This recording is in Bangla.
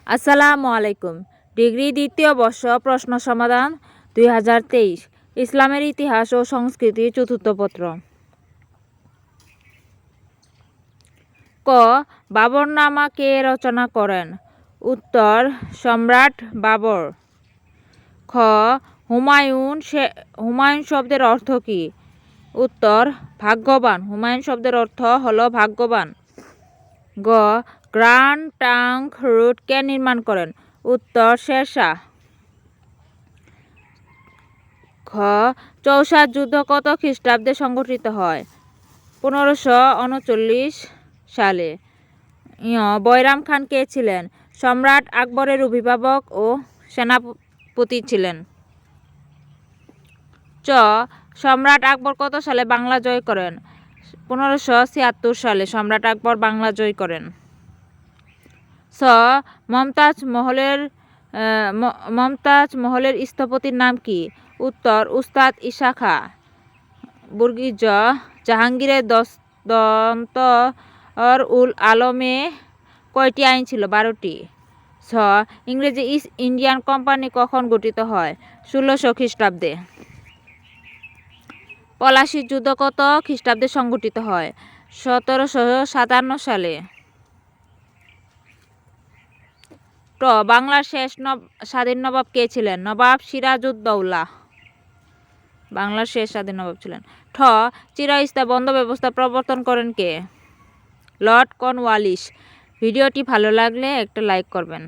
আসসালামু আলাইকুম। ডিগ্রি দ্বিতীয় বর্ষ প্রশ্ন সমাধান 2023 ইসলামের ইতিহাস ও সংস্কৃতি চতুর্থ পত্র। ক. বাবরনামা কে রচনা করেন? উত্তর সম্রাট বাবর। খ. হুমায়ুন শব্দের অর্থ কী? উত্তর ভাগ্যবান। হুমায়ুন শব্দের অর্থ হলো ভাগ্যবান। গ. গ্র্যান্ড ট্রাঙ্ক রোড কে নির্মাণ করেন? উত্তর শেরশাহ। খ. চৌসার যুদ্ধ কত খ্রিস্টাব্দে সংঘটিত হয়? 1539 সালে। বৈরাম খান কে ছিলেন? সম্রাট আকবরের অভিভাবক ও সেনাপতি ছিলেন। চ. সম্রাট আকবর কত সালে বাংলা জয় করেন? 1576 সালে সম্রাট আকবর বাংলা জয় করেন। ছ. মমতাজ মহলের স্থপতির নাম কি? উত্তর উস্তাদ ঈসা খাঁ। জ. জাহাঙ্গীরের দস্তর উল আলমে কয়টি আইন ছিল? 12টি। ছ. ইংরেজ ইস্ট ইন্ডিয়ান কোম্পানি কখন গঠিত হয়? 1600 খ্রিস্টাব্দে। পলাশীর যুদ্ধ কত খ্রিস্টাব্দে সংঘটিত হয়? 1757 সালে। ট. বাংলার শেষ স্বাধীন নবাব কে ছিলেন? নবাব সিরাজউদ্দৌলা বাংলার শেষ স্বাধীন নবাব ছিলেন। ঠ. চিরস্থায়ী বন্দ ব্যবস্থা প্রবর্তন করেন কে? Lord Cornwallis. ভিডিওটি ভালো লাগলে একটা লাইক করবেন।